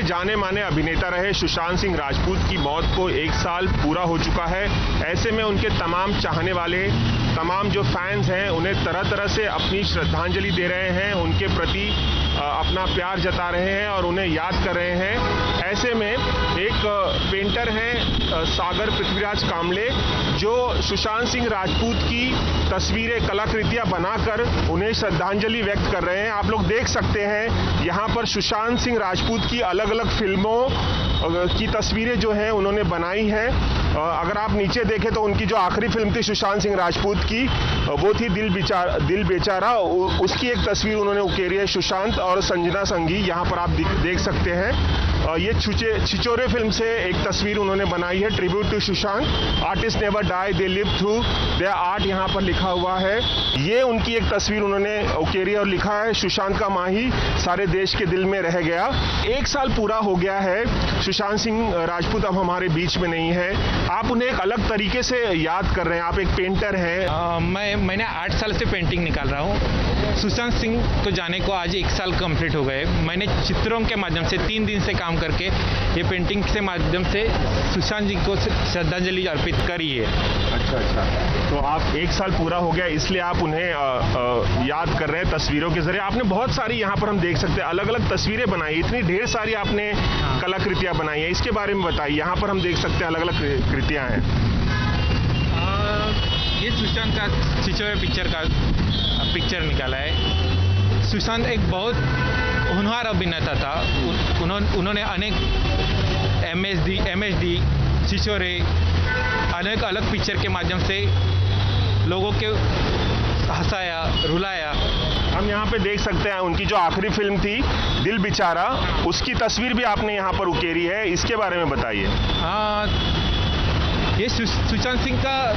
जाने माने अभिनेता रहे सुशांत सिंह राजपूत की मौत को 1 साल पूरा हो चुका है। ऐसे में उनके तमाम चाहने वाले, तमाम जो फैंस हैं, उन्हें तरह तरह से अपनी श्रद्धांजलि दे रहे हैं, उनके प्रति अपना प्यार जता रहे हैं और उन्हें याद कर रहे हैं। ऐसे में एक पेंटर हैं सागर पृथ्वीराज कामले, जो सुशांत सिंह राजपूत की तस्वीरें, कलाकृतियां बनाकर उन्हें श्रद्धांजलि व्यक्त कर रहे हैं। आप लोग देख सकते हैं यहाँ पर सुशांत सिंह राजपूत की अलग अलग फिल्मों की तस्वीरें जो हैं उन्होंने बनाई हैं। अगर आप नीचे देखें तो उनकी जो आखिरी फिल्म थी सुशांत सिंह राजपूत की, वो थी दिल बेचारा। उसकी एक तस्वीर उन्होंने उकेरी है, सुशांत और संजना संघी, यहाँ पर आप देख सकते हैं। ये छिछोरे फिल्म से एक तस्वीर उन्होंने बनाई है, tribute to Sushant. Artist never die, they live through their art, यहाँ पर लिखा हुआ है। ये उनकी एक तस्वीर उन्होंने उकेरी और लिखा है, सुशांत का माही सारे देश के दिल में रह गया। 1 साल पूरा हो गया है, सुशांत सिंह राजपूत अब हमारे बीच में नहीं है। आप उन्हें एक अलग तरीके से याद कर रहे हैं, आप एक पेंटर हैं। मैंने 8 साल से पेंटिंग निकाल रहा हूँ। सुशांत सिंह को जाने को आज 1 साल कंप्लीट हो गए। मैंने चित्रों के माध्यम से 3 दिन से काम करके ये पेंटिंग के माध्यम से सुशांत जी को श्रद्धांजलि अर्पित करी है। अच्छा, तो आप 1 साल पूरा हो गया, इसलिए आप उन्हें याद कर रहे हैं तस्वीरों के जरिए। आपने बहुत सारी, यहाँ पर हम देख सकते हैं, अलग अलग तस्वीरें बनाई, इतनी ढेर सारी आपने कलाकृतियाँ बनाई हैं। इसके बारे में बताइए। यहाँ पर हम देख सकते हैं अलग अलग कृतियाँ हैं। ये सुशांत का छिछोरे पिक्चर निकाला है। सुशांत एक बहुत होनहार अभिनेता था। उन्होंने अनेक MSD, छिछोरे, अनेक अलग पिक्चर के माध्यम से लोगों के हंसाया, रुलाया। हम यहाँ पे देख सकते हैं उनकी जो आखिरी फिल्म थी दिल बेचारा, उसकी तस्वीर भी आपने यहाँ पर उकेरी है, इसके बारे में बताइए। हाँ, ये सुशांत सिंह का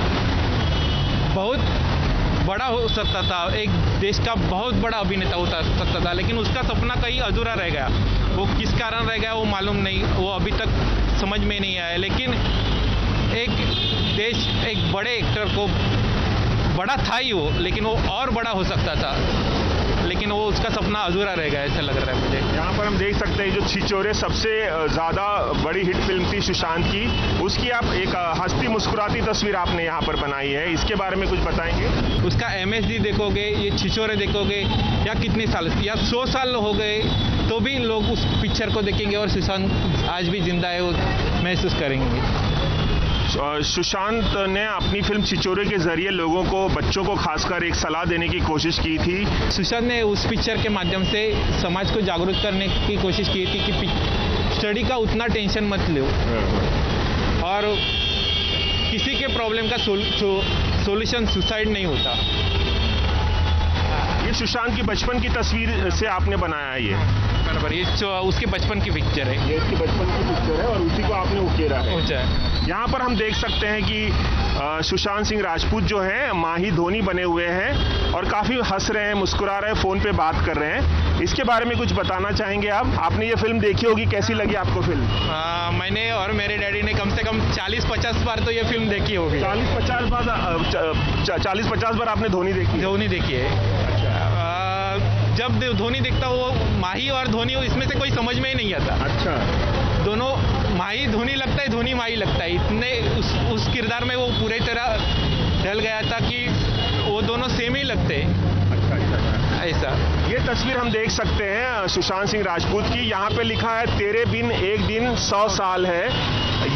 बहुत बड़ा हो सकता था, एक देश का बहुत बड़ा अभिनेता हो सकता था, लेकिन उसका सपना कहीं अधूरा रह गया। वो किस कारण रह गया वो मालूम नहीं, वो अभी तक समझ में नहीं आया। लेकिन एक बड़े एक्टर को, बड़ा था ही वो, लेकिन वो और बड़ा हो सकता था, लेकिन वो उसका सपना अधूरा रह गया, ऐसा लग रहा है मुझे। यहाँ पर हम देख सकते हैं जो छिछोरे सबसे ज़्यादा बड़ी हिट फिल्म थी सुशांत की, उसकी आप एक हंसती मुस्कुराती तस्वीर आपने यहाँ पर बनाई है, इसके बारे में कुछ बताएंगे? उसका MSD देखोगे, ये छिछोरे देखोगे, या कितने साल या 100 साल हो गए तो भी लोग उस पिक्चर को देखेंगे और सुशांत आज भी जिंदा है वो महसूस करेंगे। सुशांत ने अपनी फिल्म छिछोरे के जरिए लोगों को, बच्चों को खासकर एक सलाह देने की कोशिश की थी। सुशांत ने उस पिक्चर के माध्यम से समाज को जागरूक करने की कोशिश की थी कि स्टडी का उतना टेंशन मत लो, और किसी के प्रॉब्लम का सॉल्यूशन सुसाइड नहीं होता। ये सुशांत की बचपन की तस्वीर से आपने बनाया है ये? बराबर, ये उसके बचपन की पिक्चर है। ये इसकी बचपन की पिक्चर है और उसी को आपने उकेरा है। यहाँ पर हम देख सकते हैं कि सुशांत सिंह राजपूत जो हैं माही धोनी बने हुए हैं और काफ़ी हंस रहे हैं, मुस्कुरा रहे हैं, फ़ोन पे बात कर रहे हैं। इसके बारे में कुछ बताना चाहेंगे आप? आपने ये फिल्म देखी होगी, कैसी लगी आपको फिल्म? मैंने और मेरे डैडी ने कम से कम 40-50 बार तो ये फिल्म देखी होगी। 40-50 बार आपने धोनी देखी है। जब धोनी देखता वो माही और धोनी, इसमें से कोई समझ में ही नहीं आता। अच्छा, दोनों माही धोनी लगता है, धोनी माही लगता है, इतने उस किरदार में वो पूरी तरह ढल गया था कि वो दोनों सेम ही लगते हैं। अच्छा, ऐसा। ये तस्वीर हम देख सकते हैं सुशांत सिंह राजपूत की। यहाँ पे लिखा है तेरे बिन एक दिन 100 साल है।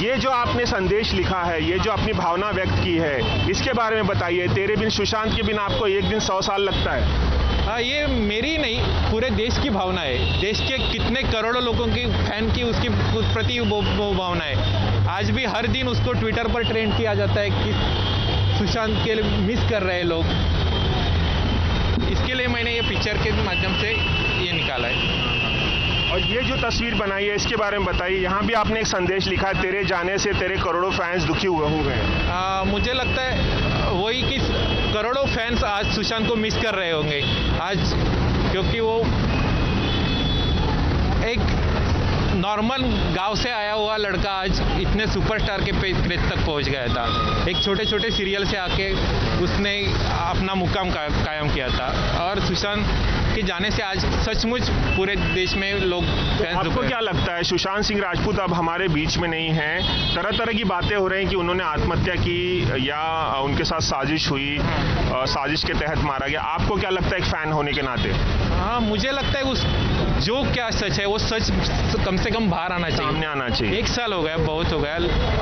ये जो आपने संदेश लिखा है, ये जो अपनी भावना व्यक्त की है, इसके बारे में बताइए। तेरे बिन, सुशांत के बिन आपको एक दिन 100 साल लगता है? हाँ, ये मेरी नहीं, पूरे देश की भावना है। देश के कितने करोड़ों लोगों की फैन की उसकी प्रति वो भावना है। आज भी हर दिन उसको ट्विटर पर ट्रेंड किया जाता है कि सुशांत के लिए मिस कर रहे हैं लोग। इसके लिए मैंने ये पिक्चर के माध्यम से ये निकाला है। और ये जो तस्वीर बनाई है इसके बारे में बताइए। यहाँ भी आपने एक संदेश लिखा है, तेरे जाने से तेरे करोड़ों फैंस दुखी हुए होंगे। मुझे लगता है वही कि करोड़ों फैंस आज सुशांत को मिस कर रहे होंगे आज, क्योंकि वो एक नॉर्मल गांव से आया हुआ लड़का आज इतने सुपरस्टार के क्रेज तक पहुंच गया था। एक छोटे छोटे सीरियल से आके उसने अपना मुकाम कायम किया था। और सुशांत उनके जाने से आज सचमुच पूरे देश में लोग फैंस आपको क्या लगता है सुशांत सिंह राजपूत अब हमारे बीच में नहीं है? तरह तरह की बातें हो रही हैं कि उन्होंने आत्महत्या की या उनके साथ साजिश हुई, साजिश के तहत मारा गया। आपको क्या लगता है एक फैन होने के नाते? हाँ, मुझे लगता है उस जो क्या सच है वो सच कम से कम बाहर आना चाहिए, सामने आना चाहिए। 1 साल हो गया, बहुत हो गया,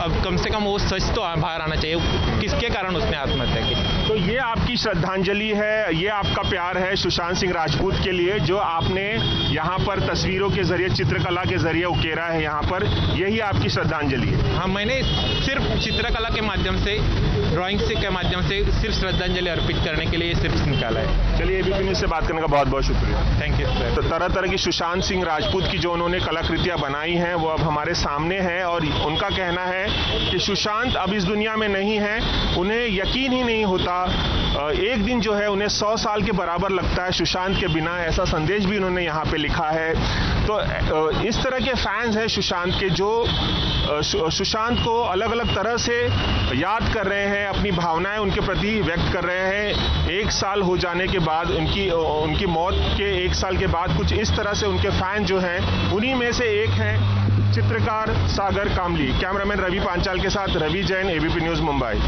अब कम से कम वो सच तो बाहर आना चाहिए, किसके कारण उसने आत्महत्या की। तो ये आपकी श्रद्धांजलि है, ये आपका प्यार है सुशांत सिंह राजपूत के लिए, जो आपने यहाँ पर तस्वीरों के जरिए, चित्रकला के जरिए उकेरा है यहाँ पर, यही आपकी श्रद्धांजलि है? हाँ, मैंने सिर्फ चित्रकला के माध्यम से, ड्राइंग से के माध्यम से सिर्फ श्रद्धांजलि अर्पित करने के लिए सिर्फ निकाला है। चलिए, एबीपी न्यूज़ से बात करने का बहुत बहुत शुक्रिया। Thank you sir. तो तरह तरह की सुशांत सिंह राजपूत की जो उन्होंने कलाकृतियां बनाई हैं वो अब हमारे सामने हैं, और उनका कहना है कि सुशांत अब इस दुनिया में नहीं है, उन्हें यकीन ही नहीं होता, एक दिन जो है उन्हें 100 साल के बराबर लगता है सुशांत के बिना, ऐसा संदेश भी उन्होंने यहाँ पे लिखा है। तो इस तरह के फैंस हैं सुशांत के, जो सुशांत को अलग अलग तरह से याद कर रहे हैं, अपनी भावनाएं उनके प्रति व्यक्त कर रहे हैं। 1 साल हो जाने के बाद, उनकी मौत के 1 साल के बाद कुछ इस तरह से उनके फैन जो हैं, उन्हीं में से एक हैं चित्रकार सागर कामली। कैमरामैन रवि पांचाल के साथ रवि जैन, एबीपी न्यूज़ मुंबई।